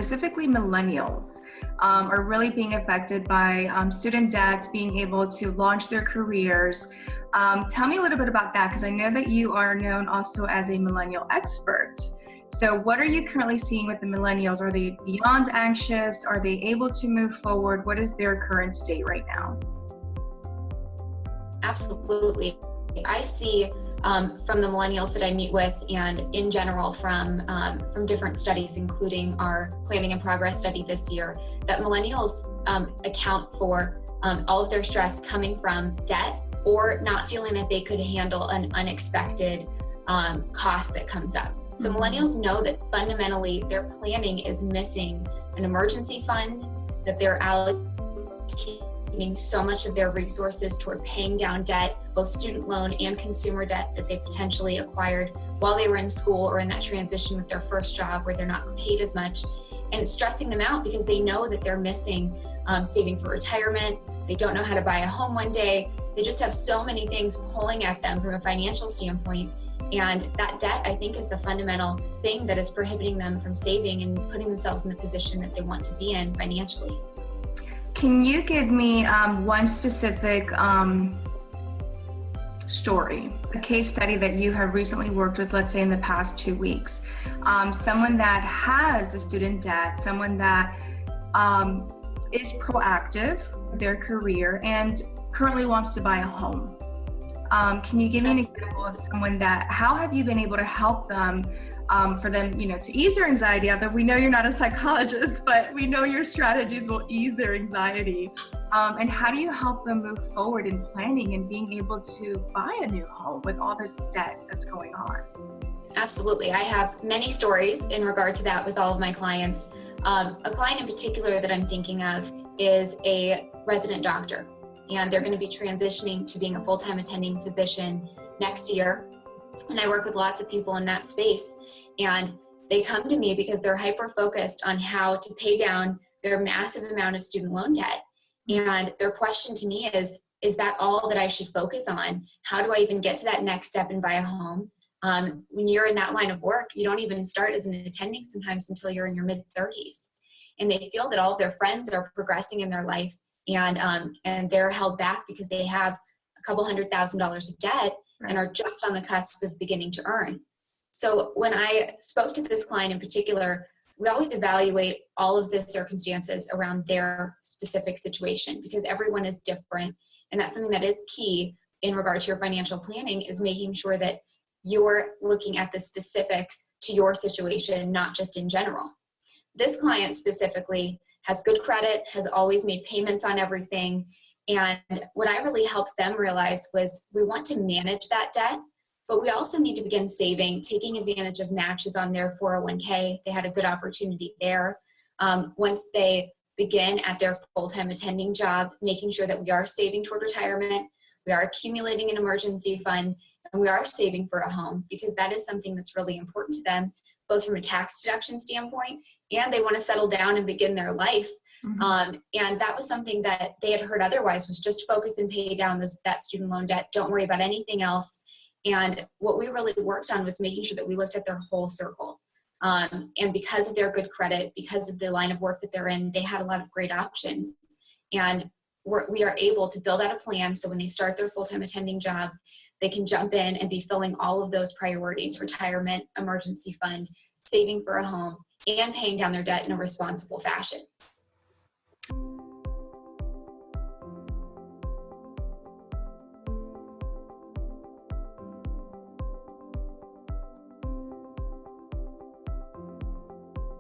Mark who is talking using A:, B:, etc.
A: specifically millennials, are really being affected by student debts, being able to launch their careers. Tell me a little bit about that, because I know that you are known also as a millennial expert. So what are you currently seeing with the millennials? Are they beyond anxious? Are they able to move forward? What is their current state right now?
B: Absolutely. I see from the millennials that I meet with, and in general from different studies, including our Planning and Progress study this year, that millennials account for all of their stress coming from debt or not feeling that they could handle an unexpected cost that comes up. So millennials know that fundamentally their planning is missing an emergency fund, that they're allocating so much of their resources toward paying down debt, both student loan and consumer debt that they potentially acquired while they were in school or in that transition with their first job where they're not paid as much. And it's stressing them out because they know that they're missing saving for retirement. They don't know how to buy a home one day. They just have so many things pulling at them from a financial standpoint. And that debt, I think, is the fundamental thing that is prohibiting them from saving and putting themselves in the position that they want to be in financially.
A: Can you give me one specific story, a case study that you have recently worked with, let's say in the past 2 weeks? Someone that has the student debt, someone that is proactive with their career and currently wants to buy a home. Can you give me an example of someone that, how have you been able to help them, for them, to ease their anxiety? Although we know you're not a psychologist, but we know your strategies will ease their anxiety. And how do you help them move forward in planning and being able to buy a new home with all this debt that's going on?
B: Absolutely. I have many stories in regard to that with all of my clients. A client in particular that I'm thinking of is a resident doctor, and they're going to be transitioning to being a full-time attending physician next year. And I work with lots of people in that space, and they come to me because they're hyper-focused on how to pay down their massive amount of student loan debt. And their question to me is that all that I should focus on? How do I even get to that next step and buy a home? When you're in that line of work, you don't even start as an attending sometimes until you're in your mid-30s. And they feel that all of their friends are progressing in their life, and they're held back because they have a couple $100,000 of debt and are just on the cusp of beginning to earn. So when I spoke to this client in particular, we always evaluate all of the circumstances around their specific situation because everyone is different. And that's something that is key in regard to your financial planning, is making sure that you're looking at the specifics to your situation, not just in general. This client specifically has good credit, has always made payments on everything. And what I really helped them realize was we want to manage that debt, but we also need to begin saving, taking advantage of matches on their 401k. They had a good opportunity there. Once they begin at their full-time attending job, making sure that we are saving toward retirement, we are accumulating an emergency fund, and we are saving for a home, because that is something that's really important to them, both from a tax deduction standpoint, and they want to settle down and begin their life. And that was something that they had heard otherwise, was just focus and pay down that student loan debt. Don't worry about anything else. And what we really worked on was making sure that we looked at their whole circle. And because of their good credit, because of the line of work that they're in, they had a lot of great options. And we are able to build out a plan so when they start their full-time attending job, they can jump in and be filling all of those priorities: retirement, emergency fund, saving for a home, and paying down their debt in a responsible fashion.